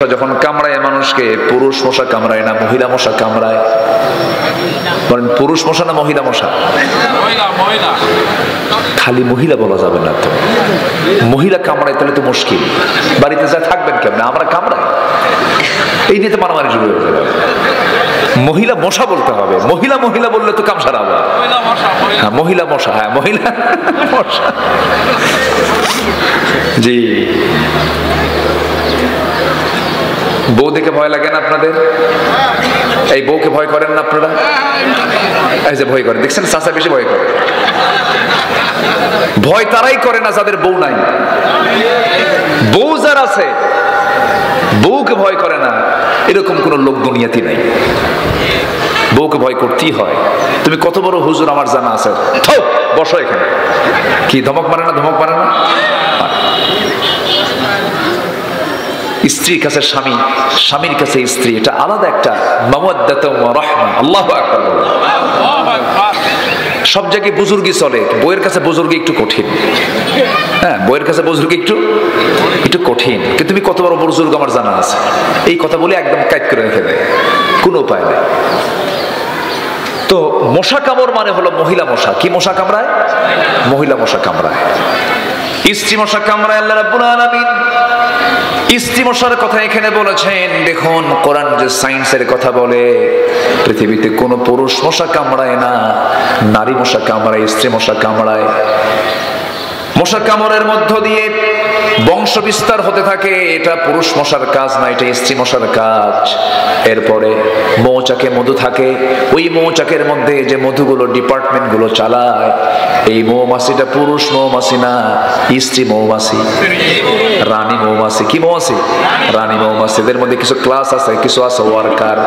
যখন কামড়ায় মানুষকে, পুরুষ মশা কামড়ায় না মহিলা মশা কামড়ায়? বলেন পুরুষ মশা না মহিলা মশা? খালি মহিলা বলা যাবে না তো, মহিলা কামড়ায় তাহলে তো মুশকিল, বাড়িতে যা থাকবেন কেমন? আমরা কামড়াই, এই নিয়ে তো মারামারি শুরু হয়ে যাবে। মহিলা মশা বলতে হবে, মহিলা মহিলা বললে তো কাম সারা হবে। হ্যাঁ মহিলা মশা, হ্যাঁ মহিলা মশা। জি, বউ দেখে ভয় লাগে না আপনাদের? এই বউকে ভয় করেন না আপনারা? এই যে ভয় করে, দেখছেন চাচা বেশি ভয় করে। ভয় তারাই করে না যাদের বউ নাই। বউ যার আছে, বউকে ভয় করে না এরকম কোন লোক দুনিয়াতে নাই। বউকে ভয় করতেই হয়। তুমি কত বড় হুজুর আমার জানা আছে, বসো এখানে। কি ধমক মারে না? ধমক মারে না? স্ত্রীর কাছে স্বামী, স্বামীর কাছে স্ত্রী, এটা আলাদা একটা মাওয়াদ্দাত ওয়া রাহমা। আল্লাহু আকবার। সব জায়গায় বুজুর্গি চলে, বউয়ের কাছে বুজুর্গি একটু কঠিন। হ্যাঁ বউয়ের কাছে বুজুর্গি একটু কঠিন। কিন্তু তুমি কত বড় বুজুর্গ আমার জানা আছে, এই কথা বলে একদম কাইট করে রেখে দেয়, কোনো উপায় নেই। তো মশা কামড় মানে হলো মহিলা মশা। কি মশা কামড়ায়? মহিলা মশা কামড়ায়। স্ত্রী মশা কামড়ায় আল্লাহ রাব্বুল আলামিন স্ত্রী মশার কথা এখানে বলেছেন। দেখুন কোরআন যে সায়েন্সের কথা বলে, পৃথিবীতে কোনো পুরুষ মশা কামড়ায় না, নারী মশা কামড়ায়, স্ত্রী মশা কামড়ায়। মশা কামড়ের মধ্য দিয়ে বংশ বিস্তার হতে থাকে, এটা পুরুষ মশার কাজ না, এটা স্ত্রী মশার কাজ। এরপরে মৌচাকে মধু থাকে, ওই মৌচাকের মধ্যে যে মধুগুলো ডিপার্টমেন্ট গুলো চালায়, এই মৌমাছিটা পুরুষ মৌমাছি না, স্ত্রী মৌমাছি, রানী মৌমাছি। কি মৌমাছি? রানী মৌমাছি। এদের মধ্যে কিছু ক্লাস আছে, কিছু আছে ওয়ার্কার,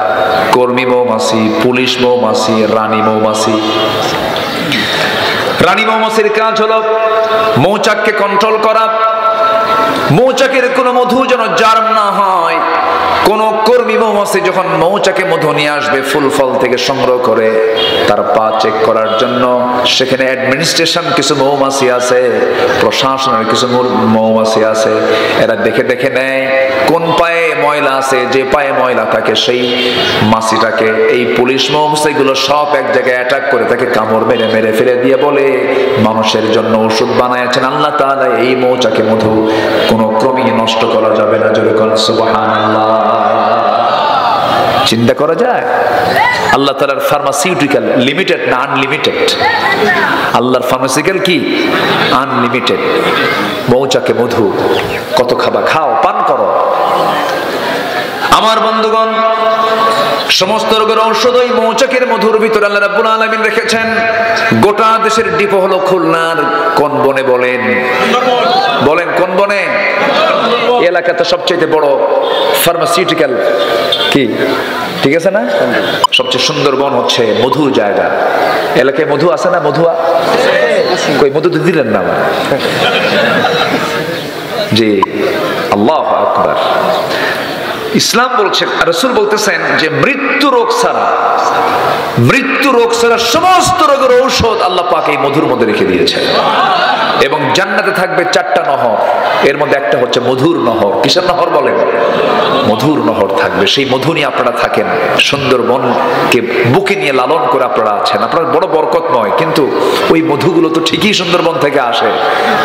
কর্মী মৌমাছি, পুলিশ মৌমাছি, রানী মৌমাছি। রানী মৌমাছির কাজ হলো মৌচাককে কন্ট্রোল করা, মৌচাকের কোনো মধু যেন জার্ম না হয়। কোন কর্মী মৌমাছি যখন মৌচাকে মধু নিয়ে আসবে ফুল ফল থেকে সংগ্রহ করে, তার পা চেক করার জন্য সেখানে অ্যাডমিনিস্ট্রেশন কিছু মৌমাছি আছে, প্রশাসনের কিছু মৌমাছি আছে। এরা দেখে দেখে নেয় কোন পায়ে ময়লা আছে, যে পায়ে ময়লা থাকে সেই মাছিটাকে এই পুলিশ মৌমাছিগুলো সব এক জায়গায় অ্যাটাক করে তাকে কামড় মেরে মেরে ফেলে দিয়ে বলে মানুষের জন্য ওষুধ বানাইছেন আল্লাহ তাআলা, এই মৌচাকে মধু কোনো ক্রমেই নষ্ট করা যাবে না। জোরে বলেন সুবহানাল্লাহ। চিন্তা করা যায়? আল্লাহ তাআলার ফার্মাসিউটিক্যাল লিমিটেড না আনলিমিটেড? আল্লাহর ফার্মাসিউটিক্যাল কি? আনলিমিটেড। মৌচাকে মধু কত খাবা, খাও, পান করো। আমার বন্ধুগণ, সমস্ত রোগের ঔষধ ওই মৌচাকের মধুর ভিতরে আল্লাহ রাব্বুল আলামিন রেখেছেন। গোটা দেশের ডিপো হলো খুলনার কোন বনে? বলেন কোন বনে? এলাকাতে সবচেয়ে বড় ফার্মাসিউটিক্যাল কি, ঠিক আছে না? সবচেয়ে সুন্দর বন হচ্ছে মধুর জায়গা। এলাকায় মধু আছে না? মধুয়া কই? মধু তো দিলেন না। জি, আল্লাহু আকবার। ইসলাম বলছে, রাসূল বলতেছেন যে মৃত্যু রোগ ছাড়া সমস্ত রোগের ঔষধ আল্লাহ পাক এই মধুর মধ্যে রেখে দিয়েছেন। এবং জান্নাতে থাকবে 4টা নহর, এর মধ্যে একটা হচ্ছে মধুর নহর। কিসের নহর বলেন? মধুর নহর থাকবে। সেই মধু নিয়ে আপনারা থাকেন, সুন্দরবনকে বুকে নিয়ে লালন করে আপনারা আছেন। আপনার বড় বরকত নয়, কিন্তু ওই মধুগুলো তো ঠিকই সুন্দরবন থেকে আসে,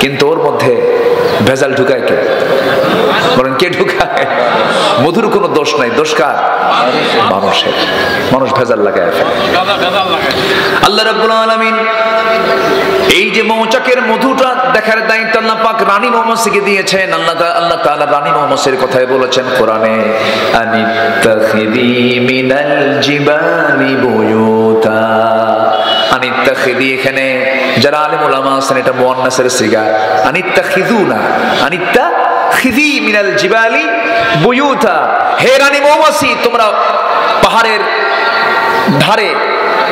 কিন্তু ওর মধ্যে ভেজাল ঢুকায় কে? বলেন কে ঢুকায়? মধুর কোনো দোষ নাই, দোষ কার? মানুষের। মানুষ ভেজাল লাগায় ফেলে। আল্লাহ রাব্বুল আলামিন এই যে মৌচাকের মধুটা দেখার দায়িত্ব আল্লাহ পাক রানী মৌমাছিকে দিয়েছেন। আল্লাহ তাআলা রানী মৌমাছির কথাই বলেছেন কোরআনে, আনিত্তাখিদি মিনাল জিবালি বুয়ুতা। আনিত্তাখিদি, এখানে যারা আলেম উলামা আছেন এটা মুয়ান্নাসের সিগা। আনিত্তাখিদুনা, আনিত্তাখিদি মিনাল জিবালি বুয়ুতা। হে রানী মৌমাছি, তোমরা পাহাড়ের ধারে,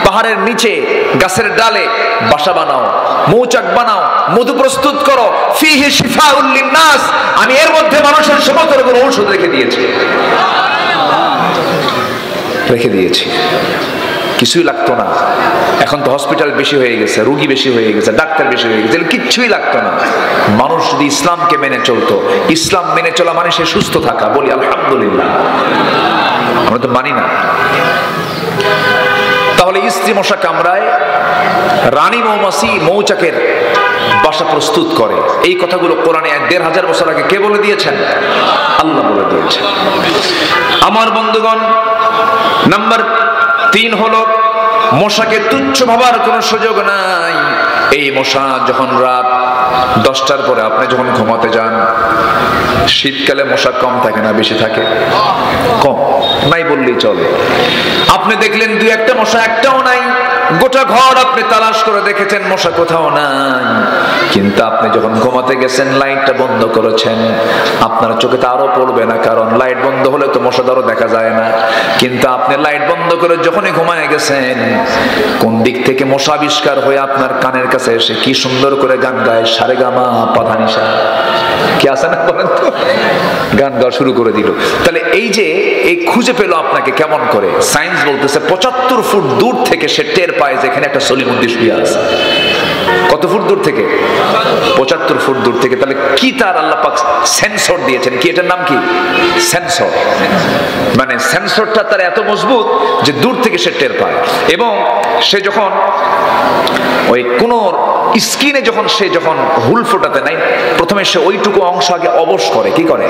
পাহাড়ের নিচে, গাছের ডালে বাসা বানাও, মৌচাক বানাও, মধু প্রস্তুত করো। ফিহি শিফাউল লিন্নাস, আমি এর মধ্যে মানুষের সমস্ত রোগের ঔষধ রেখে দিয়েছি। কিছুই লাগতো না। এখন তো হসপিটাল বেশি হয়ে গেছে, রোগী বেশি হয়ে গেছে, ডাক্তার বেশি হয়ে গেছে, কিচ্ছুই লাগতো না। মানুষ যদি ইসলামকে মেনে চলতো, ইসলাম মেনে চলা মানে সে সুস্থ থাকা। বলি আলহামদুলিল্লাহ। আমরা তো মানি না। তাহলে স্ত্রী মশা কামড়ায়, রানী মৌমাছি মৌচাকের বাসা প্রস্তুত করে। এই কথাগুলো কোরআনে ১,৫০০ বছর আগে কে বলে দিয়েছেন? আল্লাহ বলে দিয়েছেন। আমার বন্ধুগণ, নাম্বার ৩ হলো মশাকে তুচ্ছ ভাবার কোনো সুযোগ নাই। এই মশা যখন রাত 10টার পরে আপনি যখন ঘুমাতে যান, শীতকালে মশা কম থাকে না বেশি থাকে? কম নাই বললেই চলে। আপনি দেখলেন 2-1টা মশা, একটাও নাই। গোটা ঘর আপনি তালাশ করে দেখেছেন, মশা কোথাও নাই। কিন্তু আপনি যখন ঘুমাতে গেছেন, লাইটটা বন্ধ করেছেন, আপনার চোখে তো আরো পড়বে না, কারণ লাইট বন্ধ হলে তো মশাদারও দেখা যায় না। কিন্তু আপনি লাইট বন্ধ করে যখনই ঘুমায় গেছেন, কোন দিক থেকে মশা আবিষ্কার হয়ে আপনার কানের কাছে এসে কি সুন্দর করে গান গায়, সারেগামা পাধানিসা, কি আছে না বলেন তো, গান গাওয়া শুরু করে দিল। তাহলে এই যে এই খুঁজে পেল আপনাকে কেমন করে? সায়েন্স বলতেছে ৭৫ ফুট দূর থেকে সে টের পায় যে এখানে একটা সলিমুদ্দিন শুয়ে আছে। কত ফুট দূর থেকে? ৭৫ ফুট দূর থেকে। তাহলে কি তার আল্লাহ পাক সেন্সর দিয়েছেন, কি এটার নাম কি? সেন্সর। মানে সেন্সরটা তার এত মজবুত যে দূর থেকে সে টের পায়। এবং সে যখন ওই কোন স্কিনে যখন সে যখন হুল ফোটাতে নাই, প্রথমে সে ওইটুকু অংশ আগে অবশ করে। কি করে?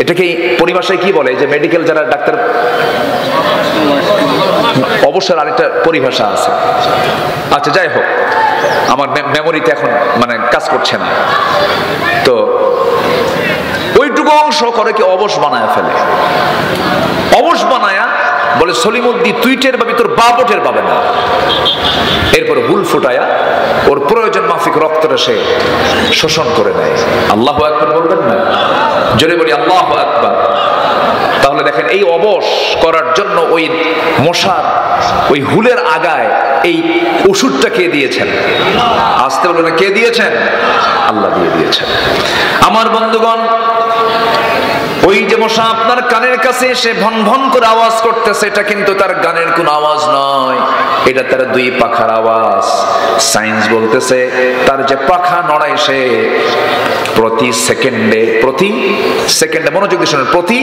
এটাকে পরিভাষায় কি বলে? যে মেডিকেল যারা ডাক্তার, অবসর আরেকটা পরিভাষা আছে। আচ্ছা যাই হোক, আমার মেমোরিতে এখন মানে কাজ করছে না। তো ওইটুকু অংশ করে কি অবশ বানায় ফেলে। অবশ বানায়া বলে সলিমুদ্দিন তুই টের পাবি, তোর বাপও টের পাবে না। এরপরে হুল ফুটায়া ওর প্রয়োজন মাফিক রক্তটা সে শোষণ করে নেয়। আল্লাহু আকবার বলবেন না? জোরে বলি আল্লাহু আকবার। তাহলে দেখেন, এই অবশ করার জন্য ওই মশার ওই হুলের আগায় এই ওষুধটা কে দিয়েছেন? আসতে বলো না, কে দিয়েছেন? আল্লাহ দিয়ে দিয়েছেন। আমার বন্ধুগণ, ওই যে মশা আপনার কানের কাছে এসে ভন ভন করে আওয়াজ করতেছে, এটা কিন্তু তার গানের কোনো আওয়াজ নয়, এটা তার 2 পাখার আওয়াজ। সায়েন্স বলতেছে তার যে পাখা নড়ায়, সে প্রতি সেকেন্ডে মনোযোগ দিয়ে শুনুন, প্রতি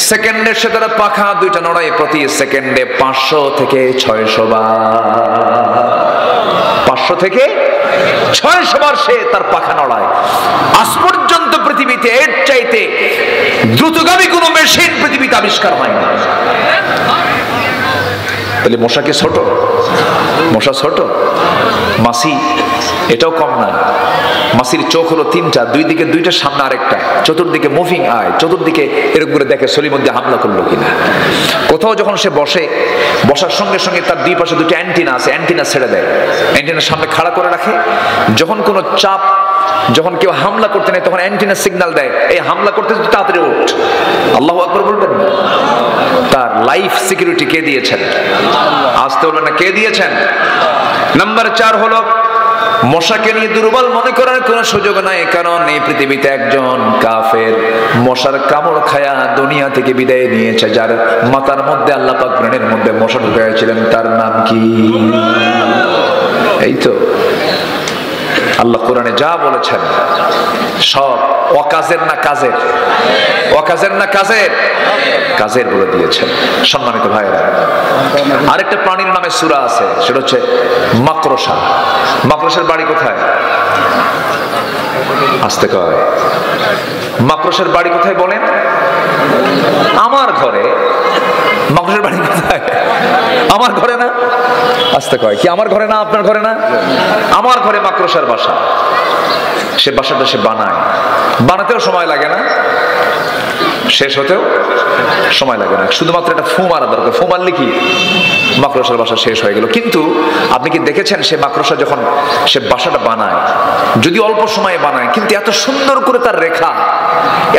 সেকেন্ডে সে তার পাখা 2টা নড়ায়। প্রতি সেকেন্ডে 500 থেকে 600 বার, 500 থেকে 600 বার সে তার পাখা নড়ায়। আজ পর্যন্ত পৃথিবীতে এর চাইতে দ্রুতগামী কোন মেশিন পৃথিবীতে আবিষ্কার হয়নি। তাহলে মশাকে ছোট, মশা ছোট, মাছি এটাও কম না। মাছির চোখ হলো 3টা, 2 দিকে 2টা, সামনে আরেকটা, চতুর্দিকে মুভিং আয়, চতুর্দিকে এরকম করে দেখে সলিমুদ্দিন হামলা করলো কিনা। কোথাও যখন সে বসে, বসার সঙ্গে সঙ্গে তার 2 পাশে 2টা অ্যান্টিনা আছে, অ্যান্টিনা ছেড়ে দেয়, অ্যান্টিনার সামনে খাড়া করে রাখে। যখন কোনো চাপ, যখন কেউ হামলা করতে নেই, তখন অ্যান্টিনা সিগন্যাল দেয়, এই হামলা করতে তাড়াতাড়ি ওঠ। আল্লাহু আকবার বলবেন না? তার লাইফ সিকিউরিটি কে দিয়েছেন? আসতে বলবেন না, কে দিয়েছেন? নাম্বার 4 হলো মশাকে নিয়ে দুর্বল মনে করার কোন সুযোগ নাই, কারণ এই পৃথিবীতে একজন কাফের মশার কামড় খায়া দুনিয়া থেকে বিদায় নিয়েছে, যার মাথার মধ্যে আল্লাহ পাক ব্রেনের মধ্যে মশা ঢুকাইছিলেন। তার নাম কি? এই তো আল্লাহ কোরআনে যা বলেছেন সব অকাজের না কাজের, অকাজের না কাজের, কাজের বলে দিয়েছেন। সম্মানিত ভাইরা, আরেকটা প্রাণীর নামে সূরা আছে, সেটা হচ্ছে মাকড়সা। মাকড়সার বাড়ি কোথায়? আসতে কয়, মাকড়সার বাড়ি কোথায় বলেন? আমার ঘরে। মাকড়সার বাড়ি কোথায়? আমার ঘরে না? আসতে কয়, কি আমার ঘরে না? আপনার ঘরে না? আমার ঘরে মাকড়সার বাসা। সে বাসাটা সে বানায়, বানাতেও সময় লাগে না, শেষ হতেও সময় লাগে না, শুধুমাত্র একটা ফু মারা দরকার। ফু মারলে কি মাকড়সার বাসা শেষ হয়ে গেল। কিন্তু আপনি কি দেখেছেন সে মাকড়সা যখন সে বাসাটা বানায়, যদি অল্প সময়ে বানায়, কিন্তু এত সুন্দর করে তার রেখা,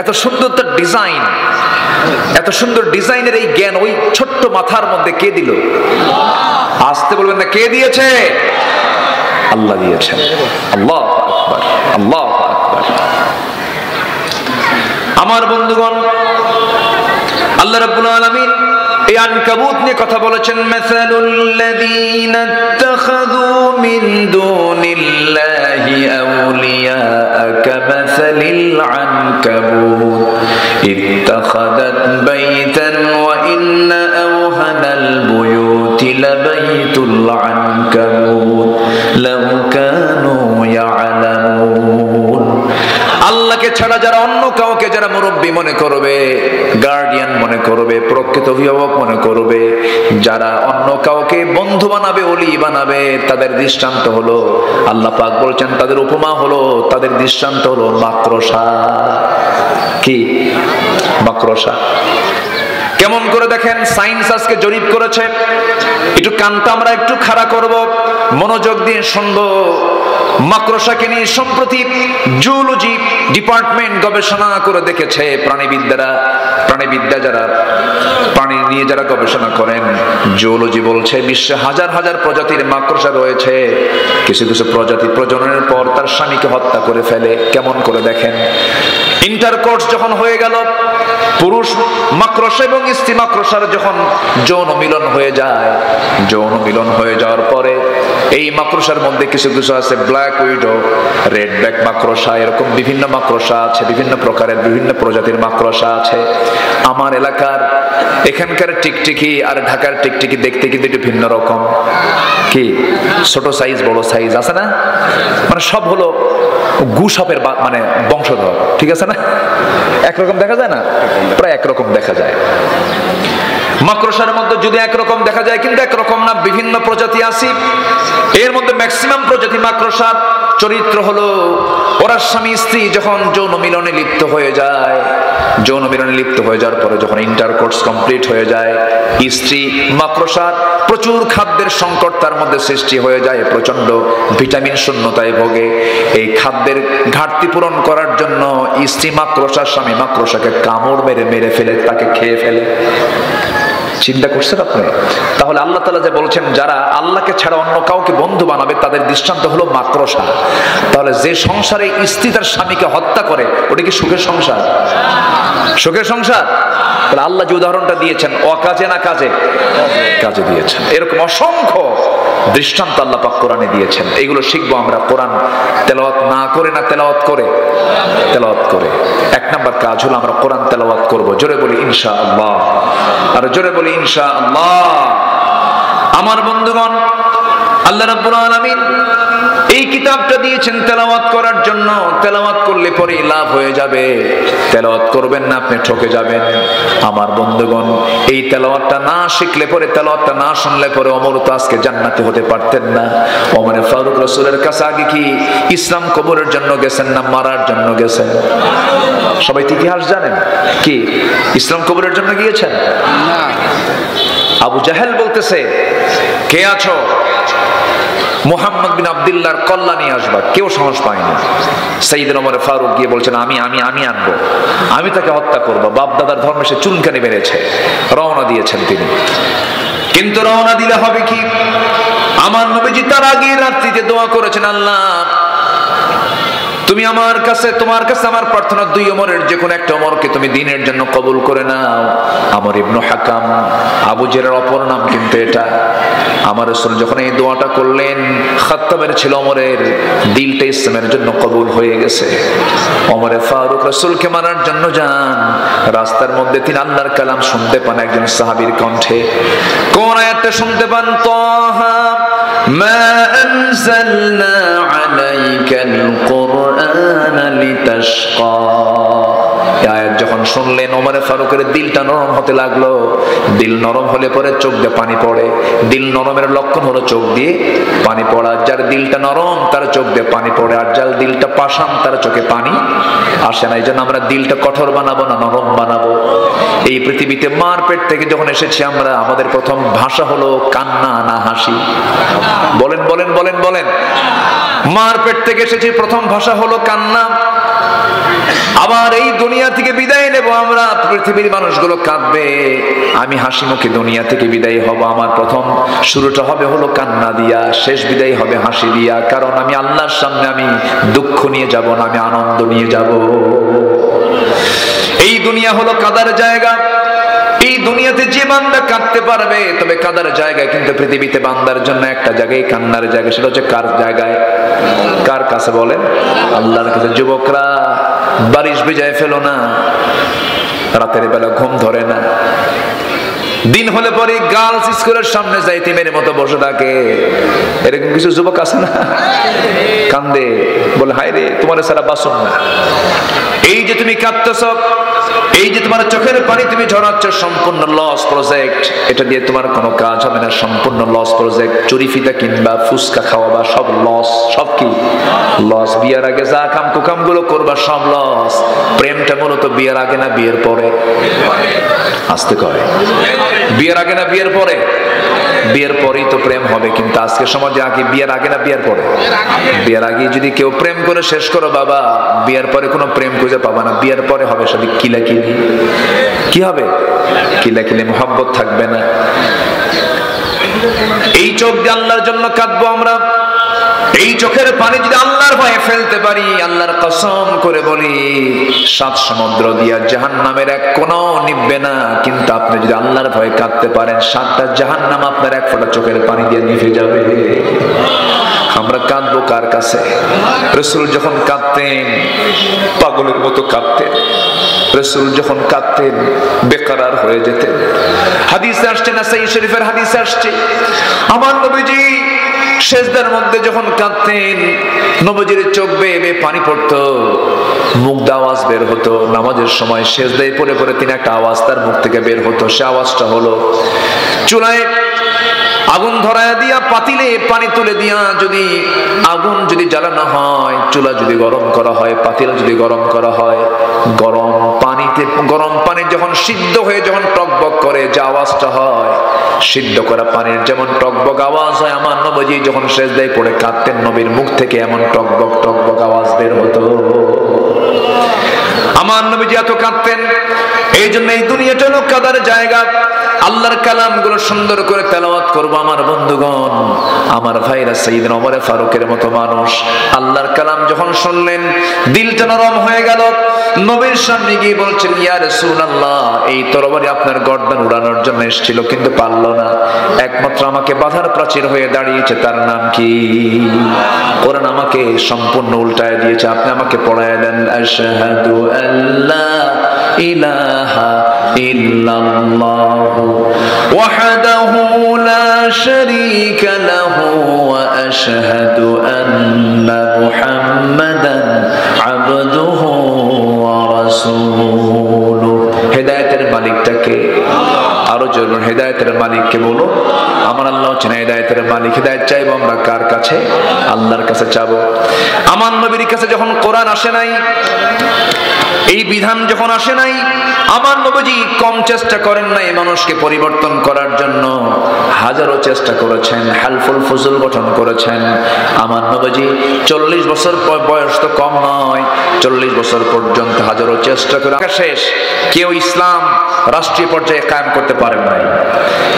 এত সুন্দর তার ডিজাইন, এত সুন্দর ডিজাইনের এই জ্ঞান ওই ছোট্ট মাথার মধ্যে কে দিল? আসতে বলবেন না, কে দিয়েছে? আল্লাহ দিয়েছেন। আল্লাহু আকবার, আল্লাহু আকবার। আমার বন্ধুগণ, আল্লাহ রাব্বুল আলামিন এই আনকাবুত নিয়ে কথা বলেছেন, মাসালুল লাযীনা ইত্তাখাযু মিন দুনিল্লাহি আউলিয়া কামাসালিল আনকাবুত ইত্তাখাযাত বাইতান ওয়া ইন্না আওহানাল বুয়ুতি লাবাইতুল আনকাবুত লাউ কানু ইয়ালামুন। আল্লাহকে ছাড়া যারা অন্য কাউকে যারা মুরব্বী মনে করবে, গার্ডিয়ান মনে করবে, প্রকৃত অভিভাবক মনে করবে, যারা অন্য কাউকে বন্ধু বানাবে, ওলি বানাবে, তাদের দৃষ্টান্ত হলো, আল্লাহ পাক বলছেন তাদের উপমা হলো, তাদের দৃষ্টান্ত হলো মাকড়সা। কি মাকড়সা? কেমন করে দেখেন, সায়েন্স আজকে জরিপ করেছে, একটু কানটা আমরা একটু খাড়া করব, মনোযোগ দিয়ে শুনবো। মাকড়সাকে নিয়ে সম্প্রতি জুওলজি ডিপার্টমেন্ট গবেষণা করে দেখেছে, প্রাণীবিদ্যা যারা প্রাণী নিয়ে যারা গবেষণা করেন, জুওলজি বলছে বিশ্বে হাজার হাজার প্রজাতির মাকড়সা রয়েছে। কিছু কিছু প্রজাতি প্রজননের পর তার স্বামীকে হত্যা করে ফেলে। কেমন করে দেখেন, ইন্টারকোর্স যখন হয়ে গেল, পুরুষ মাকড়সা এবং স্ত্রী মাকড়সার যখন যৌন মিলন হয়ে যায়, যৌন মিলন হয়ে যাওয়ার পরে এই মাকড়সার মধ্যে কিছু কিছু আছে ব্ল্যাক উইডো, রেড ব্যাক মাকড়সা, এরকম বিভিন্ন মাকড়সা আছে, বিভিন্ন প্রকারের বিভিন্ন প্রজাতির মাকড়সা আছে। আমার এলাকার এখানকার টিকটিকি আর ঢাকার টিকটিকি দেখতে কিন্তু একটু ভিন্ন রকম। কি ছোট সাইজ বড় সাইজ আছে না, মানে সব হলো গুসাপের মানে বংশধর, ঠিক আছে না? একরকম দেখা যায় না, প্রায় একরকম দেখা যায়। মাকড়সার মধ্যে যদি একরকম দেখা যায়, কিন্তু একরকম না, বিভিন্ন প্রজাতি আছে। এর মধ্যে ম্যাক্সিমাম প্রজাতি মাকড়সার চরিত্র হলো, ওরা স্বামী স্ত্রী যখন যৌন মিলনে লিপ্ত হয়ে যায়, যৌন মিলনে লিপ্ত হয়ে যাওয়ার পরে যখন ইন্টারকোর্স কমপ্লিট হয়ে যায়, স্ত্রী মাকড়সার প্রচুর খাদ্যের সংকট তার মধ্যে সৃষ্টি হয়ে যায়, প্রচন্ড ভিটামিন শূন্যতায় ভোগে। এই খাদ্যের ঘাটতি পূরণ করার জন্য স্ত্রী মাকড়সার স্বামী মাকড়সাকে কামড় মেরে মেরে ফেলে, তাকে খেয়ে ফেলে। চিন্তা করছেন আপনি? তাহলে আল্লাহ তাআলা যে বলছেন যারা আল্লাহকে ছাড়া অন্য কাউকে বন্ধু বানাবে তাদের দৃষ্টান্ত হলো মাকড়সা। তাহলে যে সংসারে স্ত্রী তার স্বামীকে হত্যা করে, ওটা কি সুখের সংসার? সুখের সংসার? তাহলে আল্লাহ যে উদাহরণটা দিয়েছেন, অকাজে না কাজে? কাজে দিয়েছেন। এরকম অসংখ্য দৃষ্টান্ত আল্লাহ পাক কোরআনে দিয়েছেন। এগুলো শিখবো আমরা কোরআন তেলাওয়াত না করে, না তেলাওয়াত করে? তেলাওয়াত করে। এক নাম্বার কাজ হলো আমরা কোরআন তেলাওয়াত করব। জোরে বলি ইনশাআল্লাহ, আর জোরে বলি ইনশাআল্লাহ। আমার বন্ধুগণ, আল্লাহ রাব্বুল আলামিন এই কিতাবটা দিয়েছেন তেলাওয়াত করার জন্য। তেলাওয়াত করলে পরে লাভ হয়ে যাবে, তেলাওয়াত করবেন না আপনি ঠকে যাবেন। আমার বন্ধুগণ, এই তেলাওয়াতটা না শিখলে পরে, তেলাওয়াতটা না শুনলে পরে ওমর তো আজকে জান্নাতে হতে পারতেন না। ওমর ফারুক রাসূলের কাছে আগে কি ইসলাম কবুলের জন্য গেছেন না মারার জন্য গেছেন? সবাই ইতিহাস জানেন। কি ইসলাম কবুলের জন্য গিয়েছেন? না। আবু জাহেল বলতেছে, কে আছো? মুহাম্মদ বিন আব্দুল্লাহর কল্লা নিয়ে আসবা। কেউ সাহস পায় না। সাইয়েদনা ওমর ফারুক গিয়ে বলছেন, আমি আনবো, আমি তাকে হত্যা করবো। বাপ দাদার ধর্মে সে চুলকানি মেরেছে। রওনা দিয়েছেন তিনি। কিন্তু রওনা দিলে হবে কি? আমার নবীজি তার আগে রাত্রিতে দোয়া করেছেন, আল্লাহ তুমি আমার কাছে, তোমার কাছে আমার প্রার্থনা, দুই ওমরের যে কোনো একটা ওমরকে তুমি দ্বীনের জন্য কবুল করে নাও। আমর ইবনে হাকাম, আবু জেরের অপর নাম কিন্তু এটা। আমার রাসূল যখন এই দোয়াটা করলেন, খাত্তাবের ছিল ওমরের দিলটা ইসলামের জন্য কবুল হয়ে গেছে। ওমরে ফারুক রাসূলকে মারার জন্য যান, রাস্তার মধ্যে তিনি আল্লাহর কালাম শুনতে পান একজন সাহাবীর কণ্ঠে। কোন আয়াতটা শুনতে পান? তাহা মা আনজালনা আলাইকাল কুরআনা লিতাশকা। আয়াত যখন শুনলেন, ওমর ফারুকের দিলটা নরম হতে লাগলো। দিল নরম হলে পরে চোখ দিয়ে পানি পড়ে। দিল নরমের লক্ষণ হলো চোখ দিয়ে পানি পড়া। যার দিলটা নরম তার চোখ দিয়ে পানি পড়ে, আর যার দিলটা পাষাণ তার চোখে পানি আসে না। এই জন্য আমরা দিলটা কঠোর বানাবো না, নরম বানাবো। এই পৃথিবীতে মার পেট থেকে যখন এসেছি আমরা, আমাদের প্রথম ভাষা হলো কান্না না হাসি? বলেন বলেন বলেন বলেন। মার পেট থেকে এসেছি, প্রথম ভাষা হলো কান্না। আবার এই দুনিয়া থেকে বিদায় নেব আমরা, পৃথিবীর মানুষগুলো কাঁদবে, আমি হাসি মুখে দুনিয়া থেকে বিদায় হব। আমার প্রথম শুরুটা হবে হলো কান্না দিয়া, শেষ বিদায় হবে হাসি দিয়া। কারণ আমি আল্লাহর সামনে আমি দুঃখ নিয়ে যাব না, আমি আনন্দ নিয়ে যাব। এই দুনিয়া হলো কাদার জায়গা, এই দুনিয়াতে যে বান্দা কাঁদতে পারবে, তবে কাঁদার জায়গায় কিন্তু পৃথিবীতে বান্দার জন্য একটা জায়গায় কান্নার জায়গা, সেটা হচ্ছে কার জায়গায়? কার কাছে বলেন? আল্লাহর কাছে। যুবকরা বারিশ ভিজায় ফেলো না, রাতের বেলা ঘুম ধরে না, দিন হলে পরে গার্লস স্কুলের সামনে যাইতিমের মতো বসে থাকে। এরকম কিছু যুবক আছে না? কান্দে, বলে হায় রে তোমার সারা বাসন না। এই যে তুমি কাঁদতেছ, এই যে তোমার চোখের পানি তুমি ঝরাচ্ছ, সম্পূর্ণ লস প্রজেক্ট। এটা দিয়ে তোমার কোনো কাজ হবে না, সম্পূর্ণ লস প্রজেক্ট। চুরি ফিতা কিনবা, ফুচকা খাওয়াবা, সব লস। সব কি লস? বিয়ের আগে যা কাম কুকাম গুলো করবা সব লস। প্রেমটা মূলত বিয়ের আগে না বিয়ের পরে? আসতে কয় বিয়ের আগে না বিয়ের পরে? বিয়ের পরেই তো প্রেম হবে। কিন্তু আজকে সমাজে আগে বিয়ের আগে না বিয়ের পরে? বিয়ের আগে যদি কেউ প্রেম করে শেষ করো বাবা, বিয়ের পরে কোনো প্রেম খুঁজে পাবা না। বিয়ের পরে হবে সবই কিলাকিলি। কি হবে? কিলাকিলি, মোহাব্বত থাকবে না। এই চোখ দিয়ে আল্লাহর জন্য কাঁদবো আমরা। এই চোখের পানি যদি আল্লাহর ভয়ে ফেলতে পারি, আল্লাহর কসম করে বলি 7 সমুদ্র দিয়া জাহান্নামের এক কোণাও নিভবে না। কিন্তু আপনি যদি আল্লাহর ভয়ে কাঁদতে পারেন, 7টা জাহান্নাম আপনার এক ফোঁটা চোখের পানি দিয়ে নিভে যাবে। আমরা কাঁদবো কার কাছে? রাসূল যখন কাঁদতেন পাগলের মতো কাঁদতেন। রাসূল যখন কাঁদতেন বেকরার হয়ে যেতেন। হাদিসে আসছে, নাসাঈ শরীফের হাদিসে আসছে, আমার নবীজি সেজদার মধ্যে যখন কাঁদতেন, নবীজির চোখ বেয়ে বেয়ে পানি পড়তো, মুখ দিয়ে আওয়াজ বের হতো। নামাজের সময় সেজদায় পড়ে পড়ে তিনি একটা আওয়াজ তার মুখ থেকে বের হতো। সে আওয়াজটা হলো, চুলায় আগুন ধরায় দিয়া পাতিলে পানি তুলে দিয়া যদি আগুন যদি জ্বালানো হয়, চুলা যদি গরম করা হয়, পাতিল যদি গরম করা হয়, গরম পানি যখন সিদ্ধ হয়ে যখন টকবক করে যে আওয়াজটা হয়, সিদ্ধ করা পানির যেমন টকবক আওয়াজ হয়, আমার নবীজি যখন সেজদায় পড়ে কাঁদতেন, নবীর মুখ থেকে এমন টকবক টকবক আওয়াজ বের হতো। আমার নবীজি এত কাঁদতেন। এই জন্য এই দুনিয়াটা হলো কাদার জায়গা। আল্লাহর কালাম গুলো সুন্দর করে তেলাওয়াত করবো আমার বন্ধুগণ, আমার ভাইরা। সাইয়েদনা ওমর ফারুকের মতো মানুষ আল্লাহর কালাম যখন শুনলেন, দিলটা নরম হয়ে গেল। নবীর সামনে গিয়ে বলছেন, ইয়া রাসূলুল্লাহ, এই তরবারি আপনার গর্দান উড়ানোর জন্য এসেছিল, কিন্তু পারল না। একমাত্র আমাকে বাধার প্রাচীর হয়ে দাঁড়িয়েছে, তার নাম কি? কোরআন আমাকে সম্পূর্ণ উল্টায় দিয়েছে। আপনি আমাকে পড়ায় দেন, আশহাদু আল্লা ইলাহা ইল্লাল্লাহু ওয়াহদাহু লা শারীকা লাহু ওয়া আশহাদু আন্না মুহাম্মাদান আবদুহু ওয়া রাসূলুহু। হেদায়েতের মালিকটাকে আরো জোরে হেদায়েতের মালিককে বলো। আমার আল্লাহ হচ্ছেন হেদায়েতের মালিক। হেদায়েত চাইবো আমরা কার কাছে? আল্লাহর কাছে চাবো। আমার নবীর কাছে যখন কোরআন আসে নাই, এই বিধান যখন আসে নাই, আমার নবীজি কম চেষ্টা করেন নাই মানুষকে পরিবর্তন করার জন্য। হাজারো চেষ্টা করেছেন, হালফুল ফুজুল গঠন করেছেন। আমার নবীজি 40 বছর বয়স তো কম নয়, 40 বছর পর্যন্ত হাজারো চেষ্টা করে শেষ। কেউ ইসলাম রাষ্ট্রীয় পর্যায়ে কায়েম করতে পারেন নাই,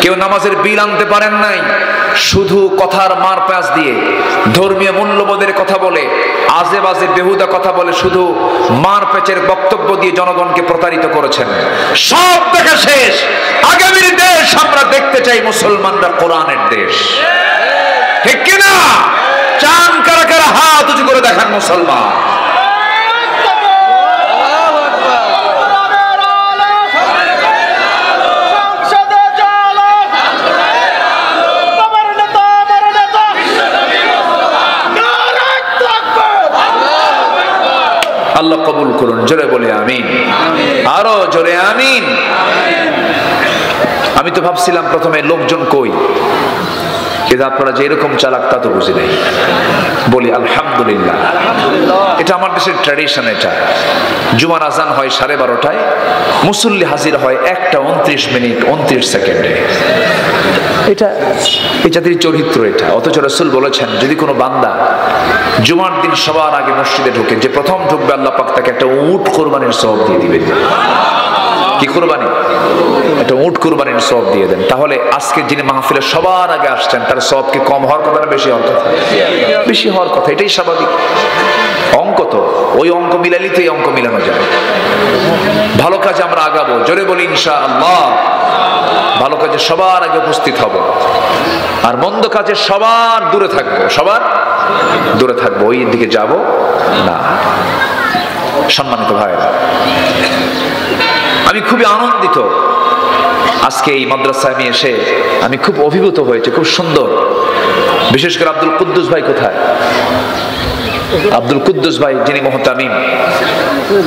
কেউ নামাজের বিল আনতে পারেন নাই। শুধু কথার মার প্যাঁচ দিয়ে, ধর্মীয় মূল্যবোধের কথা বলে, আজে বাজে বেহুদা কথা বলে, শুধু মার প্যাচের বক্তব্য দিয়ে জনগণকে প্রতারিত করেছেন। সব দেখা শেষ। আগামীর দেশ আমরা দেখতে চাই মুসলমানরা কোরআনের দেশ, ঠিক কিনা? চান কারা কারা হাত উঁচু করে দেখান মুসলমান। আল্লাহ কবুল করুন। জোরে বলে আমিন। আরো জোরে আমিন। আমি তো ভাবছিলাম প্রথমে লোকজন কই, কিন্তু আপনারা যে এরকম চালাক তা তো বুঝি নাই। বলি আলহামদুলিল্লাহ। এটা আমার দেশের ট্র্যাডিশন। এটা জুমার আজান হয় 12:30টায়, মুসল্লি হাজির হয় 1:29:29 এটা এই জাতির চরিত্র এটা। অথচ রাসূল বলেছেন, যদি কোনো বান্দা জুমার দিন সবার আগে মসজিদে ঢোকে, যে প্রথম ঢুকবে আল্লাহ পাক তাকে একটা উট কোরবানির সওয়াব দিয়ে দিবেন। কি কোরবানি? একটা উট কুরবানির সওয়াব দিয়ে দেন, তাহলে আজকে যিনি মাহফিলে সবার আগে আসছেন তার সওয়াব কি কম হওয়ার কথা না বেশি হওয়ার কথা? বেশি হওয়ার কথা, এটাই স্বাভাবিক অঙ্ক। তো ওই অঙ্ক মিলালেই তো এই অঙ্ক মিলানো যায়। ভালো কাজে আমরা আগাবো, জোরে বলি ইনশাআল্লাহ। ভালো কাজে সবার আগে উপস্থিত হব, আর মন্দ কাজে সবার দূরে থাকবো, সবার দূরে থাকবো, ওই দিকে যাব না। সম্মানিত ভাইরা, আমি খুবই আনন্দিত আজকে এই মাদ্রাসায় আমি এসে, আমি খুব অভিভূত হয়েছে, খুব সুন্দর। বিশেষ করে আব্দুল কুদ্দুস ভাই কোথায়? আব্দুল কুদ্দুস ভাই যিনি মুহতামিম,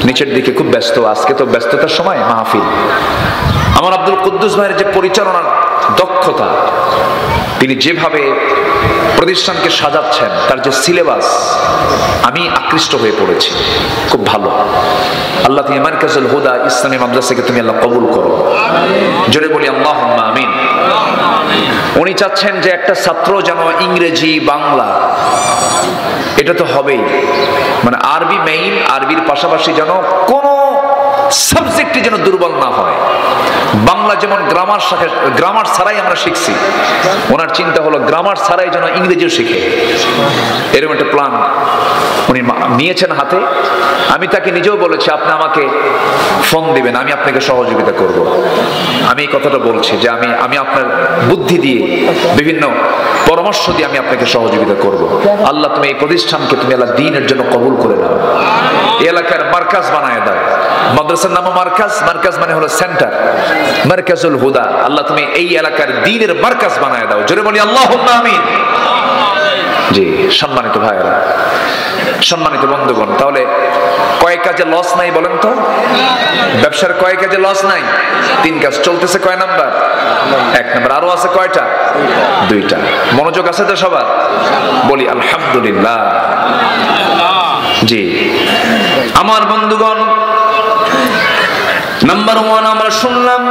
নিচের দিকে খুব ব্যস্ত, আজকে তো ব্যস্ততার সময় মাহফিল। আমার আব্দুল কুদ্দুস ভাইয়ের যে পরিচালনার দক্ষতা, তিনি যেভাবে প্রতিষ্ঠানকে সাজাচ্ছেন, তার যে সিলেবাস, আমি আকৃষ্ট হয়ে পড়েছি, খুব ভালো। আল্লাহ তুমি মারকাজুল হুদা ইসলামী মাদ্রাসাকে তুমি আল্লাহ কবুল করো, জোরে বলি আল্লাহুম্মা আমিন। উনি চাচ্ছেন যে একটা ছাত্র যেন ইংরেজি বাংলা এটা তো হবেই, মানে আরবি মেইন, আরবির পাশাপাশি যেন কোনো সাবজেক্টে যেন দুর্বল না হয়। বাংলা যেমন গ্রামার ছাড়াই আমরা শিখছি, ওনার চিন্তা হলো গ্রামার ছাড়াই যেন ইংরেজিও শিখে, এরকম একটা প্ল্যান উনি নিয়েছেন হাতে। আমি তাকে নিজেও বলেছি আপনি আমাকে ফোন দিবেন, আমি আপনাকে সহযোগিতা করব। আমি এই কথাটা বলছি যে আমি আপনার বুদ্ধি দিয়ে, বিভিন্ন পরামর্শ দিয়ে আমি আপনাকে সহযোগিতা করব। আল্লাহ তুমি এই প্রতিষ্ঠানকে তুমি আল্লাহ দ্বীনের জন্য কবুল করে নাও, এই এলাকার মার্কাজ বানায় দাও। মাদ্রাসার নাম মার্কাজ, মার্কাজ মানে হলো সেন্টার, মারকাজুল হুদা। আল্লাহ তুমি এই এলাকার দ্বীনের মার্কাজ বানায় দাও, জোরে বলি আল্লাহুম্মা আমিন। জি সম্মানিত ভাইরা, সম্মানিত বন্ধুগণ, তাহলে কয় কাজে লস নাই বলেন তো? ব্যবসার কয় কাজে লস নাই? 3 কাজ চলতেছে। কয় নাম্বার? 1 নাম্বার। আরো আছে কয়টা? 2টা। মনোযোগ আছে তো সবার? বলি আলহামদুলিল্লাহ। জি আমার বন্ধুগণ, নাম্বার 1 আমরা শুনলাম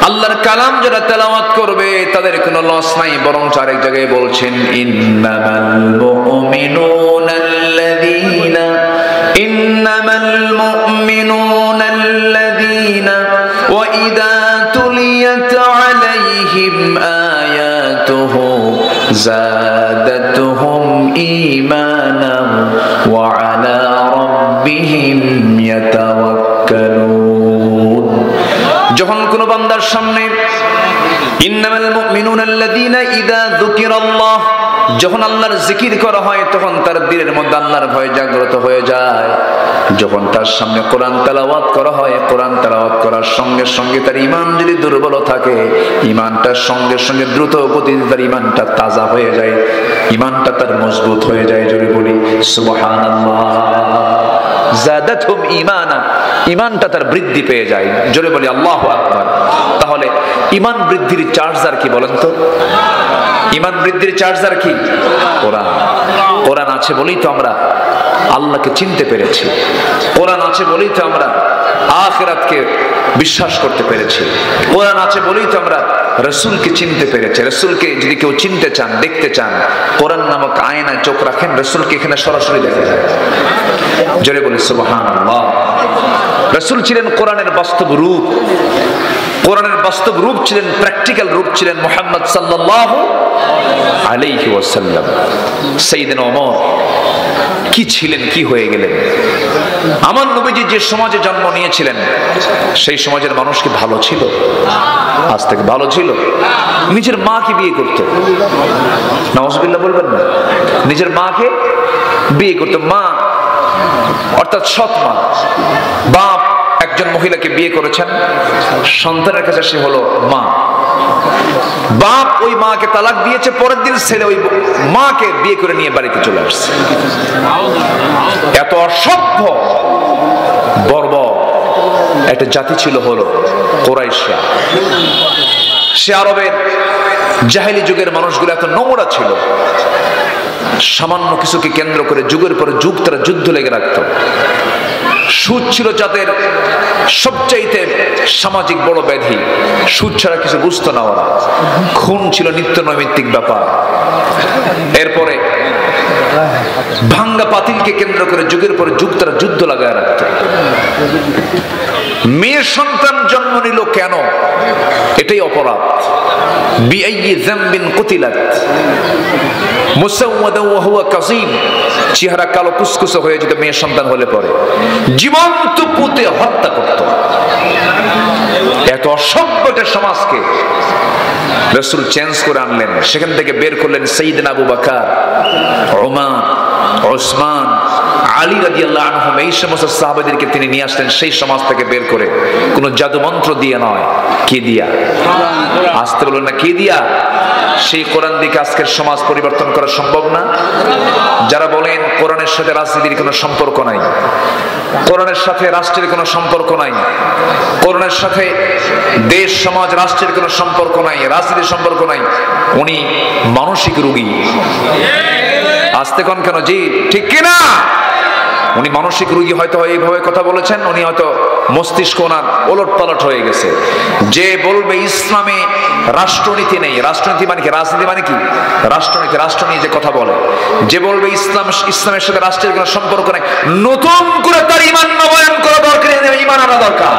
আল্লাহর কালাম যারা তেলাওয়াত করবে তাদের কোনো লস নাই, বরং আরেক জায়গায় বলছেন ইন্নামাল মুমিনুনাল্লাযীনা ওয়া ইযা তুলিয়াত আলাইহিম আয়াতুহু যাদাতুহুম ঈমানান ওয়া আলা রাব্বিহিম ইয়াতাওয়াক্কালুন। যখন কোন বান্দার সামনে ইন্নামাল মুমিনুনাল্লাযীনা ইযা যুকিরাল্লাহ, যখন আল্লাহর জিকির করা হয় তখন তার দিলের মধ্যে আল্লাহর ভয় জাগ্রত হয়ে যায়। যখন তার সামনে কোরআন তেলাওয়াত করা হয়, কোরআন তেলাওয়াত করার সঙ্গে সঙ্গে তার ঈমান যদি দুর্বল থাকে, ঈমানটার সঙ্গে সঙ্গে দ্রুত গতিতে তার ঈমানটা তাজা হয়ে যায়, ঈমানটা তার মজবুত হয়ে যায়। জোরে বলি সুবহানাল্লাহ। যাদাতহুম ঈমানা, ঈমানটা তার বৃদ্ধি পেয়ে যায়। জোরে বলি আল্লাহু আকবার। তাহলে ঈমান বৃদ্ধির চার্জার কি বলেন তো? ঈমান বৃদ্ধির চার্জার কি? কোরআন। কোরআন আছে বলেই তো আমরা আল্লাহকে চিনতে পেরেছি, কোরআন আছে বলেই তো আমরা আখিরাতকে বিশ্বাস করতে পেরেছি, কোরআন আছে বলেই তো আমরা রাসূলকে চিনতে পেরেছি। রাসূলকে যদি কেউ চিনতে চান, দেখতে চান, কোরআন নামক আয়নায় চোখ রাখেন, রাসূলকে এখানে সরাসরি দেখা যায়। জোরে বলি সুবহানাল্লাহ। রাসূল ছিলেন কোরআনের বাস্তব রূপ, কোরআনের বাস্তব রূপ ছিলেন, প্র্যাকটিক্যাল রূপ ছিলেন মুহাম্মদ সাল্লাল্লাহু আলাইহি ওয়াসাল্লাম। সাইয়েদনা ওমর কি ছিলেন, কি হয়ে গেলেন? আমার নবীজি যে সমাজে জন্ম নিয়েছিলেন সেই সমাজের মানুষ কি ভালো ছিল? আজ থেকে ভালো ছিল? নিজের মাকে বিয়ে করতো, নাউজুবিল্লাহ বলবেন না, নিজের মাকে বিয়ে করতো। মা অর্থাৎ সৎ মা, বাপ একজন মহিলাকে বিয়ে করেছেন, সন্তানের কাছে সে হলো মা। বাপ ওই মাকে তালাক দিয়েছে, পরের দিন ছেলে ওই মাকে বিয়ে করে নিয়ে বাড়িতে চলে আসছে। এত অসভ্য বর্বর একটা জাতি ছিল হলো কুরাইশরা। সে আরবের জাহেলি যুগের মানুষগুলো এত নোংরা ছিল, সামান্য কিছুকে কেন্দ্র করে যুগের পরে যুগ তারা যুদ্ধ লেগে রাখত। সুদ ছিল যাদের সবচাইতে সামাজিক বড় ব্যাধি, সুদ ছাড়া কিছু বুঝতো না ওরা। খুন ছিল নিত্য নৈমিত্তিক ব্যাপার। এরপরে ভাঙ্গা পাতিলকে কেন্দ্র করে যুগের পরে যুগ তারা যুদ্ধ লাগায় রাখত। মেয়ে সন্তান জন্ম নিল কেন? এটাই অপরাধ। বিআইয়ি যামবিন কুতিলাত মুসাওয়াদান ওয়া হুয়া কাযীম, চেহারা কালো কুসকুসে হয়ে যেত মেয়ে সন্তান হলে পরে, জীবন্ত পুঁতে হত্যা করত। এত অসভ্যতার সমাজকে রাসূল চেঞ্জ করে আনলেন। সেখান থেকে বের করলেন সাইয়েদনা আবু বকর, ওমর, ওসমান, আলী রাদিয়াল্লাহু আনহুম। এই সমস্ত সাহাবাদেরকে তিনি নিয়ে আসলেন সেই সমাজ থেকে বের করে, কোন জাদু মন্ত্র দিয়ে নয়। কি দিয়া? আসতে বলুন না, কি দিয়া? সেই কোরআন দিকে আজকের সমাজ পরিবর্তন করা সম্ভব না। যারা বলেন কোরআনের সাথে রাজনীতির কোনো সম্পর্ক নাই, কোরআনের সাথে রাষ্ট্রের কোনো সম্পর্ক নাই, কোরআনের সাথে দেশ সমাজ রাষ্ট্রের কোনো সম্পর্ক নাই, রাজনীতির সম্পর্ক নাই, উনি মানসিক রোগী। আসতে কোন কেন? জি ঠিক কিনা? উনি মানসিক রোগী। হয়তো এইভাবে কথা বলেছেন, উনি হয়তো মস্তিষ্ক ওনার ওলট পালট হয়ে গেছে। যে বলবে ইসলামে রাষ্ট্রনীতি নেই, রাষ্ট্রনীতি মানে কি? রাজনীতি মানে কি? রাষ্ট্রনীতি, রাষ্ট্র নিয়ে যে কথা বলে, যে বলবে ইসলামের সাথে রাষ্ট্রের কোনো সম্পর্ক নেই, নতুন করে তার ঈমান নবায়ন করা দরকার, ঈমান আনা দরকার।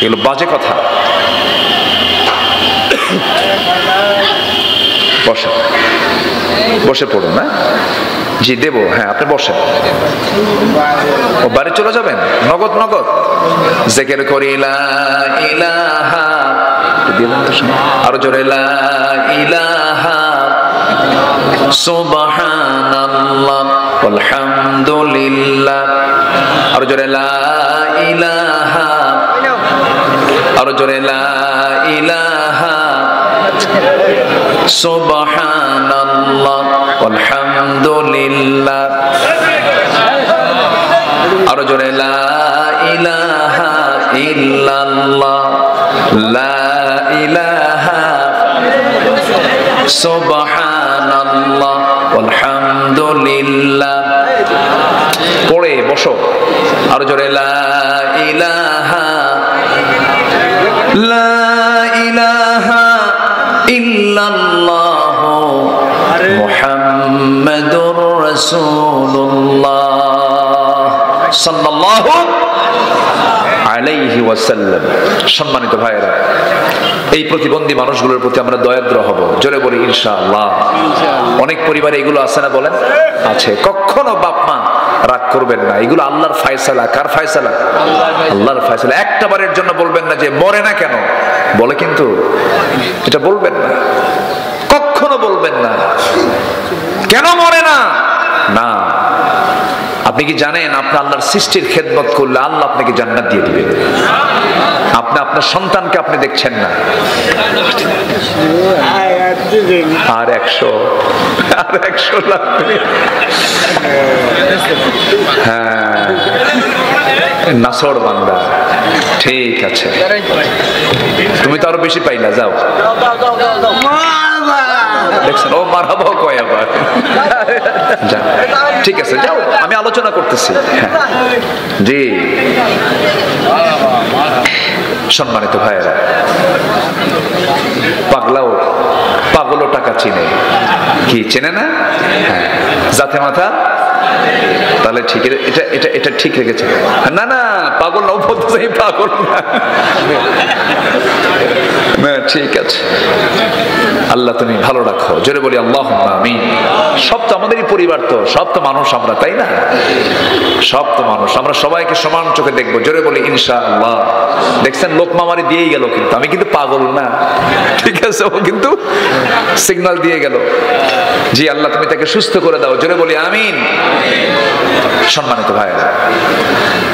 এগুলো বাজে কথা। বসে বসে পড়ুন না? জি দেবো। হ্যাঁ আপনি বসেন। ও বাড়ি চলে যাবেন? নগদ নগদ জিকির করি লা ইলাহা, আরো জোরে লা ইলাহা সুবহানাল্লাহ আলহামদুলিল্লাহ, আরো জোরে লা ইলাহা, আরো জোরে লা ইলাহা সুবহানাল্লাহ আলহামদুলিল্লাহ, আরো জোরে লা ইলাহা ইল্লাল্লাহ, লা ইলাহা সুবহানাল্লাহ আলহামদুলিল্লাহ। পড়ে বসো। আরো জোরে লা ইলাহা, লা ইলাহা ইল্লাল্লাহ মুহাম্মাদুর রাসূলুল্লাহ সাল্লাল্লাহু আলাইহি ওয়াসাল্লাম। সম্মানিত ভাইয়েরা, এই প্রতিবন্ধী মানুষগুলোর প্রতি আমরা দয়াদ্র হব। জোরে বলি ইনশাআল্লাহ। অনেক পরিবারে এগুলো আছে না? বলেন আছে। কখনো বাপ মা রাগ করবেন না, এগুলো আল্লাহর ফয়সালা। কার ফয়সালা? আল্লাহর ফয়সালা। একটা বারের জন্য বলবেন না যে মরে না কেন, বলে কিন্তু এটা বলবেন না, কখনো বলবেন না কেন মরে না। না, আপনি কি জানেন আপনি আল্লাহর সৃষ্টির খেদমত করলে আল্লাহ আপনাকে জান্নাত দিয়ে দিবেন। আপনি আপনার সন্তানকে আপনি দেখছেন না, আর 100 লাগবে। হ্যাঁ নাসর বান্দা, ঠিক আছে, তুমি তো আরো বেশি পাইলা, যাও। দেখছেন ও মারহাবা কয় আবার। ঠিক আছে যাও, আমি আলোচনা করতেছি। জি সম্মানিত ভাইয়েরা, পাগলও টাকা চিনে। কি চেনে না? হ্যাঁ, জাতে মাথা। তাহলে ঠিক, এটা ঠিক রেখেছে। না না, পাগল নাও বলতে, পাগল না। ঠিক আছে, আল্লাহ তুমি ভালো রাখো। জোরে বলি আল্লাহুম্মা আমিন। সব তো আমাদেরই পরিবার, তো সব তো মানুষ আমরা, তাই না? সব তো মানুষ, আমরা সবাইকে সমান চোখে দেখবো। জোরে বলি ইনশাআল্লাহ। দেখছেন লোকমা আমারে দিয়েই গেল, কিন্তু আমি কিন্তু পাগল না, ঠিক আছে? ও কিন্তু সিগন্যাল দিয়ে গেল। জি আল্লাহ তুমি তাকে সুস্থ করে দাও। জোরে বলি আমিন। সম্মানিত ভাইয়েরা,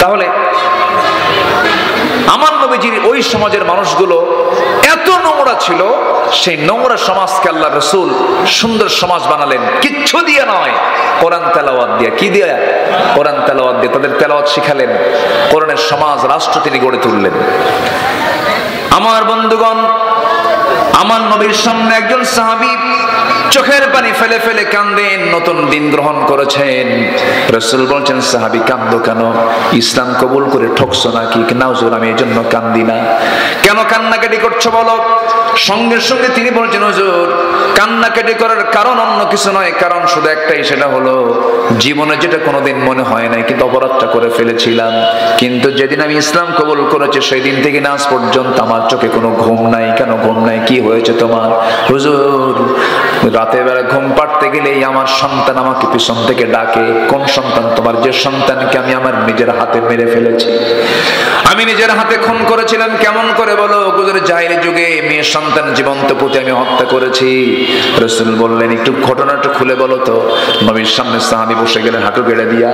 তাহলে আমার নবীজির ওই সমাজের মানুষগুলো এত নোংরা ছিল, সেই নোংরা সমাজকে আল্লাহ রাসূল সুন্দর সমাজ বানালেন। কিচ্ছু দিয়ে নয়, কোরআন তেলাওয়াত দিয়ে। কি দিয়ে? কোরআন তেলাওয়াত দিয়ে তাদের তেলাওয়াত শিখালেন। কোরআনের সমাজ রাষ্ট্র তিনি গড়ে তুললেন। আমার বন্ধুগণ, আমার নবীর সামনে একজন সাহাবী চোখের পানি ফেলে ফেলে কান্দেন, নতুন দিন গ্রহণ করেছেন। রাসূল বলছেন, সাহাবী কান্দো কেন? ইসলাম কবুল করে ঠকছো নাকি? না হুজুর, আমি এই জন্য কান্দি না। কেন কান্নাকাটি করছো বলো? সঙ্গে সঙ্গে তিনি বলছেন, হুজুর কান্নাকাটি করার কারণ অন্য কিছু নয়, কারণ শুধু একটাই, সেটা হলো জীবনে যেটা কোনোদিন মনে হয় নাই কিন্তু অপরাধটা করে ফেলেছিলাম, কিন্তু যেদিন আমি ইসলাম কবুল করেছি সেই দিন থেকে আজ পর্যন্ত আমার চোখে কোনো ঘুম নাই। কেন ঘুম নাই? কি হয়েছে তোমার? হুজুর রাতের বেলা ঘুম পাড়তে গেলেই আমার সন্তান আমাকে পিছন থেকে ডাকে। কোন সন্তান তোমার? যে সন্তানকে আমি আমার নিজের হাতে মেরে ফেলেছি, আমি নিজের হাতে খুন করেছিলাম। কেমন করে বলো? হুজুর জাহেলি যুগে মেয়ে সন্তান জীবন্ত পুঁতে আমি হত্যা করেছি। রাসূল বললেন, একটু ঘটনাটা খুলে বলো তো। নবীর সামনে সাহাবী বসে গেলেন হাঁটু গেড়ে দিয়া।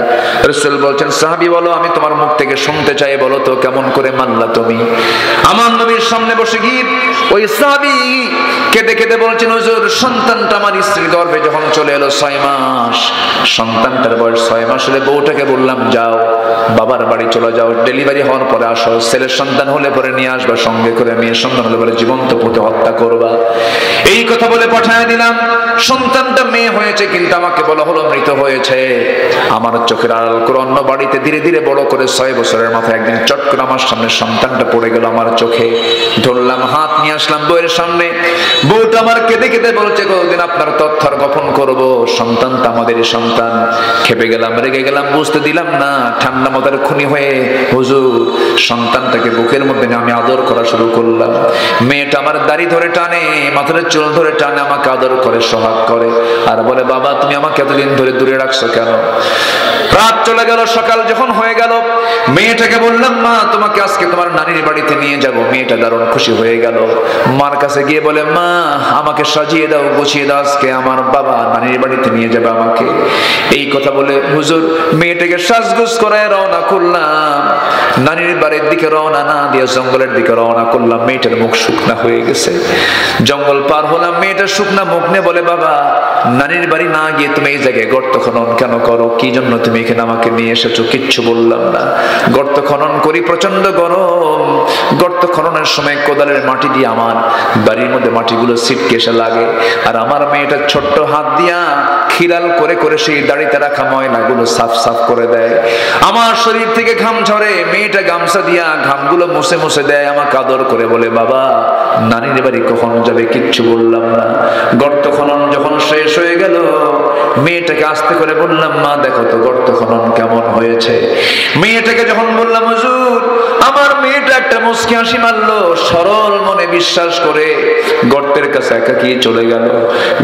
রাসূল বলছেন, সাহাবী বলো, আমি তোমার মুখ থেকে শুনতে চাই, বলো তো কেমন করে মানলা তুমি? আমার নবীর সামনে বসে গিয়ে ওই সাহাবী কেঁদে কেঁদে বলছেন, হুজুর সন্তানটা আমার স্ত্রীর গর্ভে যখন চলে এলো 6 মাস, সন্তানটার বয়স 6 মাস হলে বউটাকে বললাম, যাও বাবার বাড়ি চলে যাও, ডেলিভারি হওয়ার পরে আসো, ছেলের সন্তান হলে পরে নিয়ে আসবা সঙ্গে করে, মেয়ের সন্তান হলে পরে জীবন্ত পুঁতে হত্যা করবা। এই কথা বলে পাঠিয়ে দিলাম। সন্তানটা মেয়ে হয়েছে কিন্তু আমাকে বলা হলো মৃত হয়েছে। আমার চোখের আড়াল করে অন্য বাড়িতে ধীরে ধীরে বড় করে 6 বছরের মাথায় একদিন চট করে আমার সামনে সন্তানটা পড়ে গেল আমার চোখে। ধরলাম, হাত নিয়ে আসলাম বউয়ের সামনে। বউটা আমার কেঁদে কেঁদে বলছে, কোনদিন আপনার তথ্য গোপন করব, সন্তানটা আমাদেরই সন্তান। খেপে গেলাম, রেগে গেলাম, বুঝতে দিলাম না। ঠান্ডা মাথার খুনি হয়ে হুজুর সন্তানটাকে বুকের মধ্যে নিয়ে আমি আদর করা শুরু করলাম। মেয়েটা আমার দাড়ি ধরে টানে, মাথার চুল ধরে টানে, আমাকে আদর করে, সোহাগ করে, আর বলে, বাবা তুমি আমাকে এতদিন ধরে দূরে রাখছো কেন? রাত চলে গেল, সকাল যখন হয়ে গেল, মেয়েটাকে বললাম, মা তোমাকে আজকে তোমার নানির বাড়িতে নিয়ে যাব। মেয়েটা দারুণ খুশি হয়ে গেল। মার কাছে গিয়ে বলে, মা আমাকে সাজিয়ে দাও, গুছিয়ে দাও, আজকে আমার বাবা নানির বাড়িতে নিয়ে যাবে আমাকে। এই কথা বলে হুজুর মেয়েটাকে সাজগুজ করায় রওনা করলাম। নানির বাড়ির দিকে রওনা না দিয়ে জঙ্গলের দিকে রওনা করলাম। মেয়েটার মুখ শুকনা হয়ে গেছে। জঙ্গল পার হলাম, মেয়েটা শুকনা মুখ নিয়ে বলে, বাবা নানির বাড়ি না গিয়ে তুমি এই জায়গায় গর্ত খনন কেন করো? কি জন্য তুমি এখানে আমাকে নিয়ে এসেছো? কিচ্ছু বললাম না। গর্ত খনন করি, প্রচন্ড গরম। গর্ত খননের সময় কোদালের মাটি দিয়ে আমার বাড়ির মধ্যে মাটিগুলো ছিটকে এসে লাগে, আর আমার মেয়েটা ছোট্ট হাত দিয়া খিলাল করে করে সেই দাড়িতে রাখা ময়লাগুলো সাফ সাফ করে দেয়। আমার শরীর থেকে ঘাম ঝরে, মেয়েটা গামছা দিয়া ঘামগুলো মুছে মুছে দেয়, আমাকে আদর করে বলে, বাবা নানির বাড়ি কখন যাবে? কিচ্ছু বললাম না। গর্ত খনন যখন শেষ হয়ে গেল, মেয়েটাকে আস্তে করে বললাম, মা দেখো তো গর্ত খনন কেমন হয়েছে। মেয়েটাকে যখন বললাম, হুজুর, আমার মেয়েটা একটা মুচকি হাসি মারলো, সরল মনে বিশ্বাস করে গর্তের কাছে একাকি চলে গেল।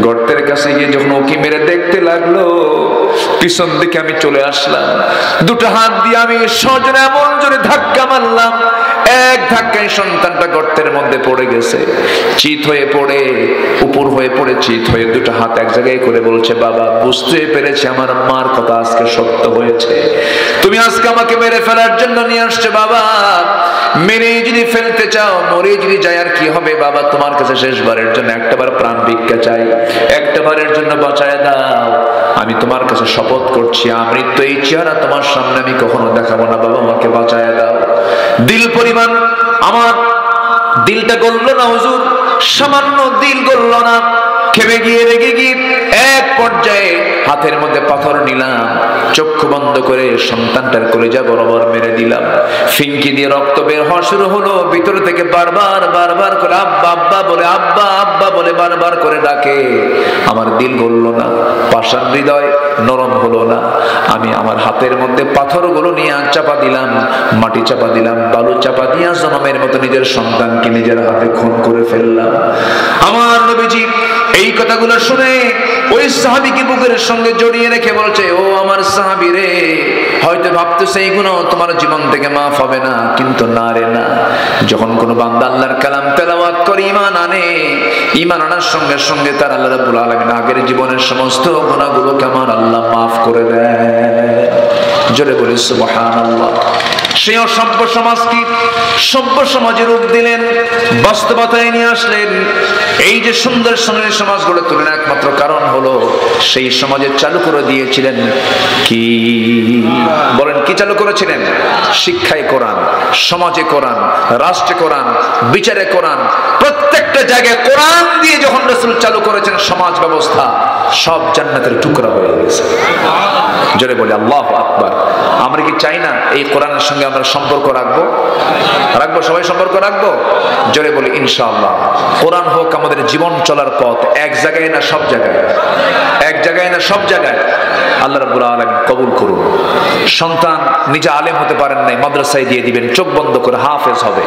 গর্তের কাছে গিয়ে যখন উকি মেরে দেখতে লাগলো, পিছন দিকে আমি চলে আসলাম। দুটো হাত দিয়ে আমি সজনে এমন জোরে ধাক্কা মারলাম, এক ধাক্কায় সন্তানটা গর্তের মধ্যে পড়ে গেছে। চিত হয়ে পড়ে, উপর হয়ে পড়ে চিত হয়ে দুটো হাত এক জায়গায় করে বলছে, বাবা বুঝতে পেরেছি আমার মার কথা আজকে সত্য হয়েছে। তুমি আজকে আমাকে মেরে ফেলার জন্য নিয়ে আসছো বাবা। মেরে যদি ফেলতে চাও, মরে যদি যায় আর কি হবে বাবা? তোমার কাছে শেষবারের জন্য একটাবার প্রাণ ভিক্ষা চাই, একটাবারের জন্য বাঁচায় দাও। আমি তোমার কাছে শপথ করছি, আমৃত্যু এই চেহারা তোমার সামনে আমি কখনো দেখাবো না বাবা, আমাকে বাঁচায় দাও। দিল পরিমাণ আমার দিলটা গলল না হুজুর, সামান্য দিল গলল না। খেপে গিয়ে রেগে গিয়ে এক পর্যায়ে হাতের মধ্যে পাথর নিলাম, চক্ষু বন্ধ করে সন্তানটার কলিজা বরাবর মেরে দিলাম। ফিঙ্কি দিয়ে রক্ত বের হওয়া শুরু হলো। ভিতর থেকে বারবার বারবার করে আব্বা আব্বা বলে, আব্বা আব্বা বলে বারবার করে ডাকে। আমার দিল গলল না, পাষাণ হৃদয় নরম হলো না। আমি আমার হাতের মধ্যে পাথরগুলো নিয়ে চাপা দিলাম, মাটি চাপা দিলাম, বালু চাপা দিয়া জনমের মতো নিজের সন্তানকে নিজের হাতে খুন করে ফেললাম। আমার নবীজি এই কথাগুলো শুনে ওই সাহাবীকে বুকের সঙ্গে জড়িয়ে রেখে বলছে, ও আমার সাহাবী রে, হয়তো ভাবতেছে এই গুনাহ তোমার জীবন থেকে মাফ হবে না, কিন্তু না রে না। যখন কোনো বান্দা আল্লাহর কালাম তেলাওয়াত করে ঈমান আনে, ঈমান আনার সঙ্গে সঙ্গে তার আল্লাহ রাব্বুল আলামিন আগের জীবনের সমস্ত গুনাহগুলোকে আমার আল্লাহ মাফ করে দেয়। জোরে বলি সুবহানাল্লাহ। সেই অসভ্য সমাজকে সভ্য সমাজে রূপ দিলেন, বাস্তবতায় নিয়ে আসলেন। এই যে সুন্দর সোনালী সমাজ গড়ে তোলেন, একমাত্র কারণ হলো সেই সমাজে চালু করে দিয়েছিলেন কি? বলেন, কি চালু করেছিলেন? শিক্ষায় কোরআন, সমাজে কোরআন, রাষ্ট্রে কোরআন, বিচারে কোরআন, প্রত্যেকটা জায়গায় কোরআন দিয়ে যখন রাসূল চালু করেছেন সমাজ ব্যবস্থা, সব জান্নাতের টুকরা হয়ে গেছে। জোরে বলি আল্লাহু আকবার। আমরা কি চাই না এই কোরআনের সঙ্গে আমরা সম্পর্ক রাখবো? সবাই সম্পর্ক রাখবো? জোরে বলি ইনশাআল্লাহ। কোরআন হোক আমাদের জীবন চলার পথ, এক জায়গায় না সব জায়গায়, এক জায়গায় না সব জায়গায়। আল্লাহ রাব্বুল আলামিন কবুল করুন। সন্তান নিজে আলেম হতে পারেন নাই, মাদ্রাসায় দিয়ে দিবেন, চোখ বন্ধ করে হাফেজ হবে।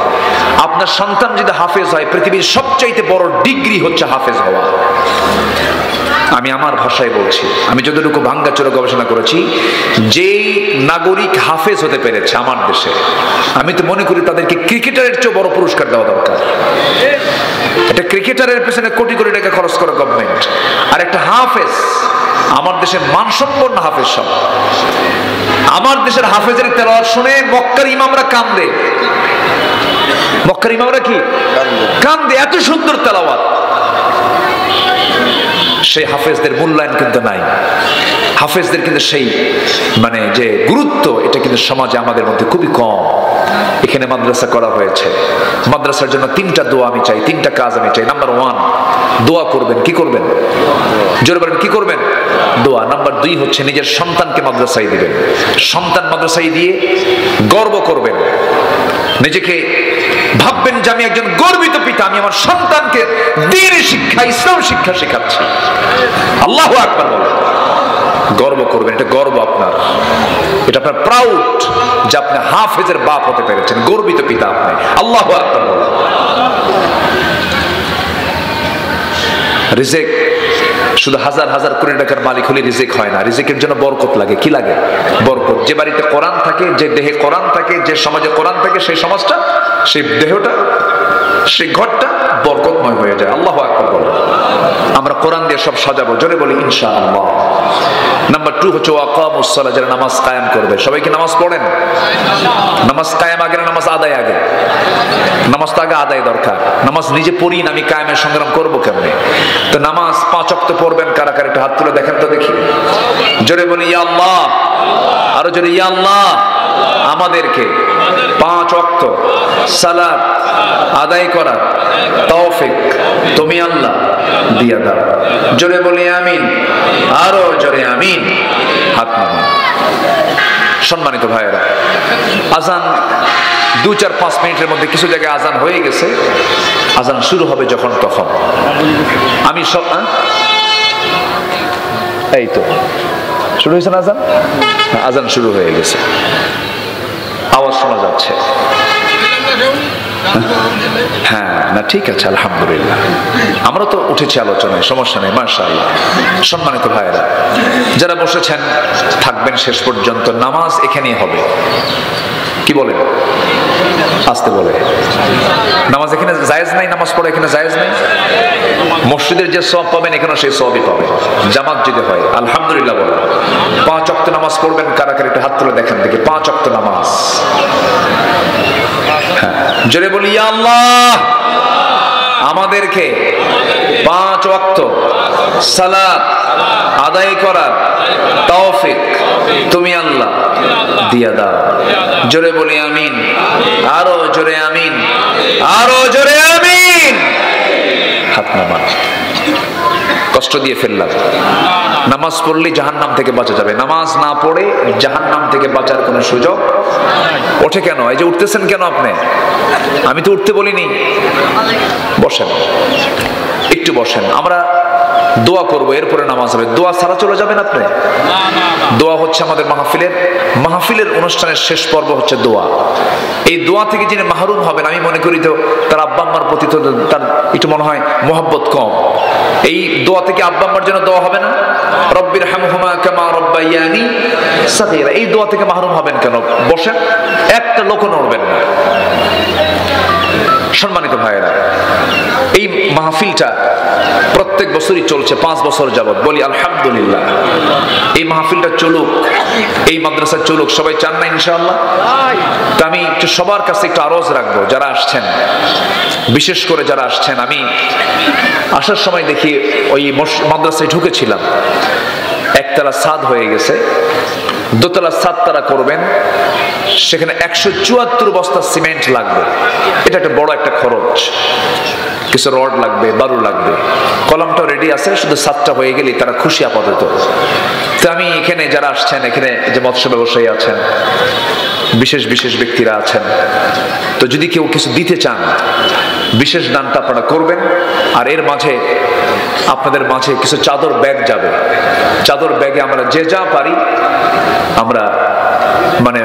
আপনার সন্তান যদি হাফেজ হয়, পৃথিবীর সবচাইতে বড় ডিগ্রি হচ্ছে হাফেজ হওয়া। আমি আমার ভাষায় বলছি, আমি যতটুকু ভাঙ্গাচোরা গবেষণা করেছি, যেই নাগরিক হাফেজ হতে পেরেছে আমার দেশে, আমি তো মনে করি তাদেরকে ক্রিকেটারের চেয়ে বড় পুরস্কার দেওয়া দরকার। এটা ক্রিকেটারের পেছনে কোটি কোটি টাকা খরচ করে গভর্নমেন্ট, আর একটা হাফেজ আমার দেশের মানসম্পন্ন হাফেজ সব। আমার দেশের হাফেজের তেলাওয়াত শুনে মক্কার ইমামরা কান্দে। মক্কার ইমামরা কি কান্দে? এত সুন্দর তেলাওয়াত। সেই হাফেজদের মূল্যায়ন কিন্তু নাই। হাফেজদের কিন্তু সেই মানে যে গুরুত্ব, এটা কিন্তু সমাজে আমাদের মধ্যে খুবই কম। এখানে মাদ্রাসা করা হয়েছে, মাদ্রাসার জন্য 3টা দোয়া আমি চাই, 3টা কাজ আমি চাই। নাম্বার 1, দোয়া করবেন। কি করবেন? জোরে বলেন, কি করবেন? দোয়া। নাম্বার 2 হচ্ছে নিজের সন্তানকে মাদ্রাসায় দিবেন। সন্তান মাদ্রাসায় দিয়ে গর্ব করবেন, নিজেকে ভাববেন যে আমি একজন গর্বিত পিতা, আমি আমার সন্তানকে দ্বীনি শিক্ষা, ইসলাম শিক্ষা শেখাচ্ছি। আল্লাহু আকবার বলেন। গর্ব করবেন, এটা গর্ব আপনার, এটা আপনার প্রাউড যে আপনি হাফেজের বাপ হতে পেরেছেন, গর্বিত পিতা আপনি। আল্লাহু আকবার বলেন। রিজিক শুধু হাজার হাজার কোটি টাকার মালিক হলে রিজিক হয় না, রিজিকের জন্য বরকত লাগে। কি লাগে? বরকত। যে বাড়িতে কোরআন থাকে, যে দেহে কোরআন থাকে, যে সমাজে কোরআন থাকে, সেই সমাজটা, সেই দেহটা, সেই ঘরটা বরকতময় হয়ে যায়। আল্লাহু আকবার বলেন। আমরা কোরআন দিয়ে সব সাজাবো। জোরে বলি ইনশাআল্লাহ। নাম্বার 2 হচ্ছে ওয়াকামুস সালাহ, যারা নামাজ কায়েম করবে। সবাই কি নামাজ পড়েন? নামাজ কায়েম আগে না নামাজ আদায় আগে? নামাজ তো আগে আদায় দরকার। নামাজ নিজে পড়ি না, আমি কায়েমের সংগ্রাম করবো কেমনে? তো নামাজ 5 ওয়াক্ত পড়বেন কারা কারা? একটু হাত তুলে দেখেন তো দেখি। জোরে বলি ইয়া আল্লাহ। আরো জোরে ইয়া আল্লাহ। আমাদেরকে 5 ওয়াক্ত সালাত আদায় করার তৌফিক তুমি আল্লাহ দিয়া দাও। জোরে বলি আমিন। আরো জোরে আমিন। হাত নামান। সম্মানিত ভাইয়েরা, আজান 2-4-5 মিনিটের মধ্যে কিছু জায়গায় আজান হয়ে গেছে। আজান শুরু হবে যখন তখন। আমি সব এই তো শুরু হয়েছে না আজান? আজান শুরু হয়ে গেছে, আওয়াজ শোনা যাচ্ছে। হ্যাঁ, না ঠিক আছে, আলহামদুলিল্লাহ। আমরা তো উঠেছি আলোচনায়, সমস্যা নেই, মাশাআল্লাহ। সম্মানিত ভাইয়েরা, যারা বসেছেন থাকবেন শেষ পর্যন্ত। নামাজ এখানেই হবে। কি বলেন? আসতে বলে। নামাজ এখানে জায়েজ নাই, নামাজ পড়া এখানে জায়েজ নাই। মসজিদের যে সওয়াব পাবেন এখানে সেই সওয়াবই পাবেন, জামাত যদি হয়। আলহামদুলিল্লাহ বলেন। 5 ওয়াক্ত নামাজ পড়বেন কারা কারা? একটু হাত তুলে দেখেন দেখি। 5 ওয়াক্ত নামাজ। জোরে বলি ইয়া আল্লাহ। আমাদেরকে 5 ওয়াক্ত সালাত আদায় করার তৌফিক তুমি আল্লাহ দিয়া দাও। জোরে বলি আমিন। আরো জোরে আমিন। আরো জোরে আমিন। হাত নামান। কষ্ট দিয়ে ফেললাম। নামাজ পড়লে জাহান্নাম থেকে বাঁচা যাবে, নামাজ না পড়ে জাহান্নাম থেকে বাঁচার কোনো সুযোগ ওঠে কেন? এই যে উঠতেছেন কেন আপনি? আমি তো উঠতে বলিনি। বসেন, একটু বসেন। আমরা দোয়া করব, এরপরে নামাজ হবে। দোয়া ছাড়া চলে যাবেন আপনি? দোয়া হচ্ছে আমাদের মাহফিলের অনুষ্ঠানের শেষ পর্ব হচ্ছে দোয়া। এই দোয়া থেকে যিনি মাহরুম হবেন, আমি মনে করি তো তার আব্বা আম্মার প্রতি তো তার একটু মনে হয় মোহাব্বত কম। এই দোয়া থেকে আব্বা আম্মার জন্য দোয়া হবে না? রব্বির হামহুমা কামা রব্বায়ানি সাগীরা। এই দোয়া থেকে মাহরুম হবেন কেন? বসেন, একটা লোকও নড়বেন না। সম্মানিত ভাইয়েরা, এই মাহফিলটা প্রত্যেক বছরই চলছে, 5 বছর যাবত। বলি আলহামদুলিল্লাহ। এই মাহফিলটা চলুক, এই মাদ্রাসা চলুক, সবাই চান না ইনশাআল্লাহ? তা আমি একটু সবার কাছে একটু আরজ রাখবো, যারা আসছেন, বিশেষ করে যারা আসছেন। আমি আসার সময় দেখি ওই মাদ্রাসায় ঢুকেছিলাম, একতলা ছাদ হয়ে গেছে, দোতলা ছাদ তারা করবেন, সেখানে 174 বস্তা সিমেন্ট লাগবে। এটা একটা বড় একটা খরচ, কিছু রড লাগবে, বালু লাগবে। কলামটা রেডি আছে, শুধু ছাদটা হয়ে গেলেই তারা খুশি আপাতত। তো আমি এখানে যারা আসছেন, এখানে যে মৎস্য ব্যবসায়ী আছেন, বিশেষ বিশেষ ব্যক্তিরা আছেন, তো যদি কেউ কিছু দিতে চান, বিশেষ দানটা আপনারা করবেন। আর এর মাঝে আপনাদের মাঝে কিছু চাদর ব্যাগ যাবে। চাদর ব্যাগে আমরা যে যা পারি, আমরা মানে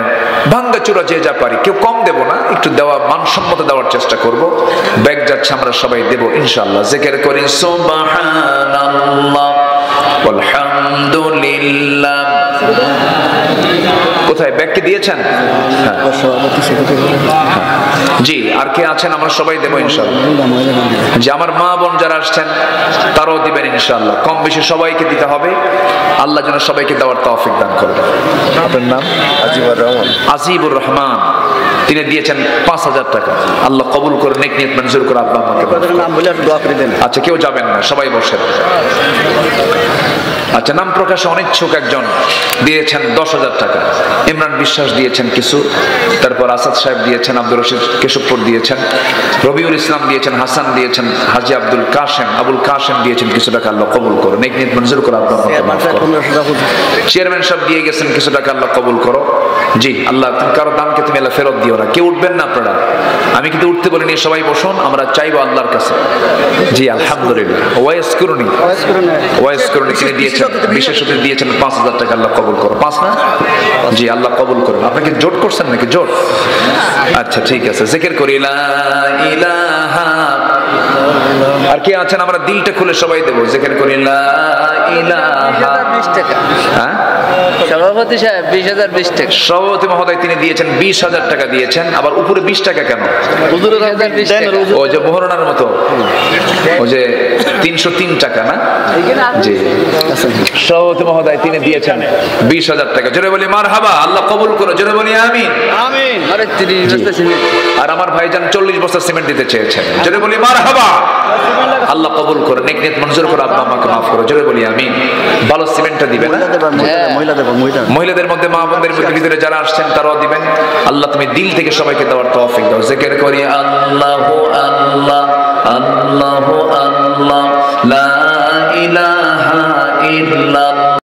ভাঙ্গাচোরা যে যা পারি, কেউ কম দেব না, একটু দেওয়া মানসম্মত দেওয়ার চেষ্টা করব। ব্যাগ যাচ্ছে, আমরা সবাই দেব ইনশাআল্লাহ। জিকির করি সুবহানাল্লাহ আলহামদুলিল্লাহ। কোথায় ব্যাগ কি দিয়েছেন? জি, আর কে আছেন? আমরা সবাই দেবো ইনশাআল্লাহ। যে আমার মা বোন যারা আসছেন তারাও দিবেন ইনশাআল্লাহ। কম বেশি সবাইকে দিতে হবে। আল্লাহ যেন সবাইকে দেওয়ার তৌফিক দান করেন। আপনার নাম? আজিবুর রহমান। আজিবুর রহমান, তিনি দিয়েছেন 5000 টাকা। আল্লাহ কবুল করে, নেক নিয়ত মঞ্জুর করে। আল্লাহ আমাকে নাম বলে দোয়া করে দেন। আচ্ছা, কেউ যাবেন না, সবাই বসেন। আচ্ছা, নাম প্রকাশে অনিচ্ছুক একজন দিয়েছেন 10,000 টাকা। ইমরান বিশ্বাস দিয়েছেন কিছু, তারপর আসাদ সাহেব দিয়েছেন, আব্দুর রশিদ কেশবপুর দিয়েছেন, রবিউল ইসলাম দিয়েছেন, হাসান দিয়েছেন, হাজি আব্দুল কাশেম দিয়েছেন কিছু টাকা। আল্লাহ কবুল করো, নেক নিয়ত মঞ্জুর করো, আল্লাহ আমাকে মাফ করো। চেয়ারম্যান সাহেব দিয়ে গেছেন কিছু টাকা, আল্লাহ কবুল করো। জি আল্লাহ, তুমি কারো দানকে তুমি আল্লাহ ফেরত দিও না। কেউ উঠবেন না আপনারা, আমি কিন্তু উঠতে বলিনি, সবাই বসুন, আমরা চাইবো আল্লাহর কাছে। জি আলহামদুলিল্লাহ। ওয়াইস করুনি তিনি দিয়েছেন, বিশেষ অতিথি দিয়েছেন 5000 টাকা। আল্লাহ কবুল করো। 5 না? জি আল্লাহ কবুল করুন। আপনাকে জোট করছেন নাকি? জোট? আচ্ছা ঠিক আছে, জিকির করি লা ইলাহা। আর কে আছেন? আমরা দিলটা খুলে সবাই দেব, জিকির করি লা ইলাহা। 20 টাকা। হ্যাঁ, সভাপতি সাহেব 20,020 টাকা। সভাপতি মহোদয় তিনি দিয়েছেন 20,000 টাকা দিয়েছেন। আবার উপরে 20 টাকা কেন? ও যে মোহরনার মতো, ও যে 303 টাকা না? জি, সভাপতি মহোদয় তিনি দিয়েছেন 20,000 টাকা। জোরে বলি মারহাবা। আল্লাহ কবুল করো, জোরে বলি আমিন। আমিন। আরে 30 বস্তা সিমেন্ট। আর আমার ভাইজান 40 বস্তা সিমেন্ট দিতে চেয়েছেন। জোরে বলি মারহাবা। আল্লাহ কবুল করো, নেক নিয়ত মঞ্জুর করো, আব্বা আমাকে মাফ করো। জোরে বলি আমিন। ভালো সিমেন্টটা দিবেন। মহিলাদের মধ্যে, মা বোনদের ভিতরে যারা আসছেন তারাও দিবেন। আল্লাহ তুমি দিল থেকে সবাইকে দেওয়ার তৌফিক দাও। জিকির করি আল্লাহু আল্লাহ আল্লাহু আল্লাহ লা ইলাহা ইল্লাল্লাহ।